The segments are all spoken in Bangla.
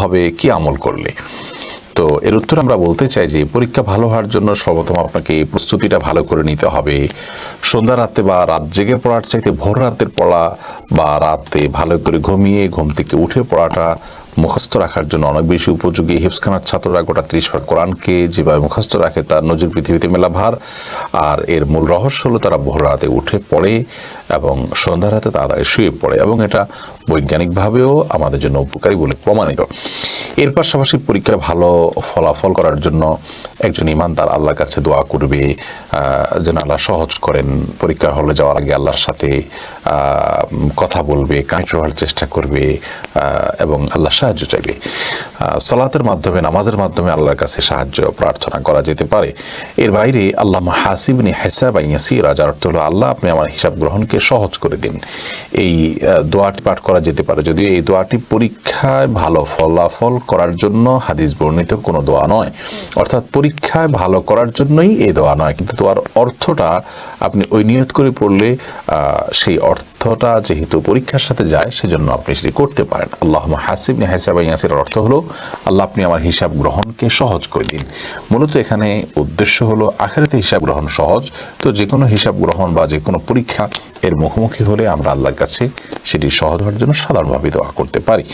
হবে কি আমল করলে। তো এর উত্তর আমরা বলতে চাই যে পরীক্ষা ভালো হওয়ার জন্য সর্বপ্রথম আপনাকে প্রস্তুতিটা ভালো করে নিতে হবে। সন্ধ্যা রাতে বা রাত জেগে পড়ার চাইতে ভোর রাতের পড়া বা রাতে ভালো করে ঘুমিয়ে ঘুম থেকে উঠে পড়াটা মুখস্থ রাখার জন্য অনেক বেশি উপযোগী। হিফজখানার ছাত্ররা গোটা 30 পারা কোরআনকে যেভাবে মুখস্থ রাখে তার নজির পৃথিবীতে মেলা ভার। আর এর মূল রহস্য হলো তারা ভোর রাতে উঠে পড়ে এবং সন্ধ্যা রাতে তাড়াতাড়ি শুয়ে পড়ে, এবং এটা বৈজ্ঞানিকভাবেও আমাদের জন্য উপকারী বলে প্রমাণিত। এর পাশাপাশি পরীক্ষায় ভালো ফলাফল করার জন্য একজন ইমানদার আল্লাহর কাছে দোয়া করবে যেন আল্লাহ সহজ করেন। পরীক্ষার হলে যাওয়ার আগে আল্লাহর সাথে কথা বলবে, কানেক্ট হওয়ার চেষ্টা করবে এবং আল্লাহ সাহায্য চাইবে। সালাতের মাধ্যমে, নামাজের মাধ্যমে আল্লাহর কাছে সাহায্য প্রার্থনা করা যেতে পারে। এর বাইরে আল্লাহ হাসিবনি হিসাবান ইয়াসীরা, যার অর্থ হলো আল্লাহ আপনি আমার হিসাব গ্রহণকে সহজ করে দিন। এই দোয়াটি পাঠ করা যেতে পারে, যদিও এই দোয়াটি পরীক্ষায় ভালো ফলাফল করার জন্য হাদিস বর্ণিত কোনো দোয়া নয়, অর্থাৎ পরীক্ষায় ভালো করার জন্যই এই দোয়া নয়, কিন্তু দোয়ার অর্থটা আপনি ওই নিয়ত করে পড়লে সেই অর্থটা যেহেতু পরীক্ষার সাথে যায় সেজন্য আপনি সেটি করতে পারেন। আল্লাহুম্মা হাসিবনি হিসাবান ইয়াসীরা অর্থ হলো আল্লাহ আপনি আমার হিসাব গ্রহণকে সহজ করে দিন। মূলত এখানে উদ্দেশ্য হলো আখিরাতে হিসাব গ্রহণ সহজ। তো যে কোনো হিসাব গ্রহণ বা যে কোনো পরীক্ষা এর মুখোমুখি হলে আমরা আল্লাহর কাছে সেটি সহজ হওয়ার জন্য সাধারণভাবে দোয়া করতে পারি।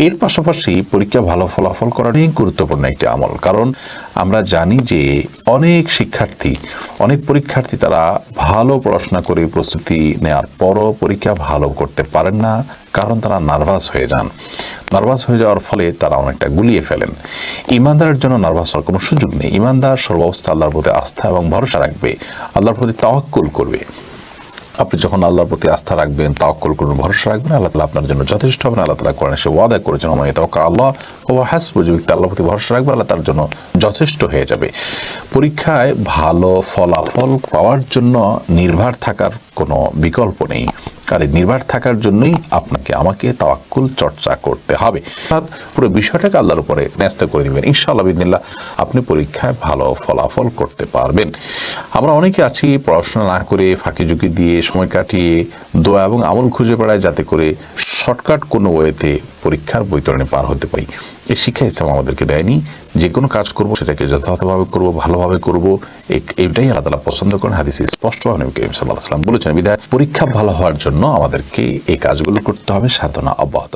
এর পাশাপাশি পরীক্ষা ভালো ফলাফল করা অনেক গুরুত্বপূর্ণ একটি আমল, কারণ আমরা জানি যে অনেক পরীক্ষার্থী তারা ভালো পড়াশোনা করে প্রস্তুতি নেওয়ার পরও পরীক্ষা ভালো করতে পারেন না, কারণ তারা নার্ভাস হয়ে যান। নার্ভাস হয়ে যাওয়ার ফলে তারা অনেকটা গুলিয়ে ফেলেন। ইমানদারের জন্য নার্ভাস হওয়ার কোনো সুযোগ নেই। ইমানদার সর্বাবস্থা আল্লাহর প্রতি আস্থা এবং ভরসা রাখবে, আল্লাহর প্রতি তাওয়াক্কুল করবে। আপনি যখন আল্লাহর প্রতি আস্থা রাখবেন, তাওয়াক্কুল করবেন, ভরসা রাখবেন, আল্লাহ তাআলা আপনার জন্য যথেষ্ট হবেন। আল্লাহ তাআলা কোরআনে সে ওয়াদা করেছেন, ওয়া মান ইয়াতাওয়াক্কাল আল্লাহ ফাহুয়া হাসবুহু, যে ব্যক্তি আল্লাহর প্রতি ভরসা রাখবে আল্লাহ তার জন্য যথেষ্ট হয়ে যাবে। পরীক্ষায় ভালো ফলাফল পাওয়ার জন্য নির্ভর থাকার কোনো বিকল্প নেই, কারণ নির্ভর থাকার জন্যই আপনাকে আমাকে তাওয়াক্কুল চর্চা করতে হবে। অর্থাৎ পুরো বিষয়টাকে আল্লাহর উপরে ন্যস্ত করে দিবেন, ইনশাআল্লাহ বিদিনিল্লাহ আপনি পরীক্ষায় ভালো ফলাফল করতে পারবেন। আমরা অনেকে আছি পড়াশোনা না করে ফাঁকি ঝুঁকি দিয়ে সময় কাটিয়ে দোয়া এবং আমল খুঁজে বেড়ায় যাতে করে শর্টকাট কোনো ওয়েতে পরীক্ষার বৈতরণে পার হতে পারি। এই শিক্ষা ইসলাম আমাদেরকে দেয়নি। যে কোনো কাজ করবো সেটাকে যথাযথভাবে করবো, ভালোভাবে করবো, এইটাই আল্লাহ তাআলা পছন্দ করেন। হাদিসে স্পষ্টভাবে নবী করিম সাল্লাল্লাহু আলাইহি ওয়াসাল্লাম বলেছেন। বিধায় পরীক্ষা ভালো হওয়ার জন্য আমাদেরকে এই কাজগুলো করতে হবে সাধনা অব্যাহত।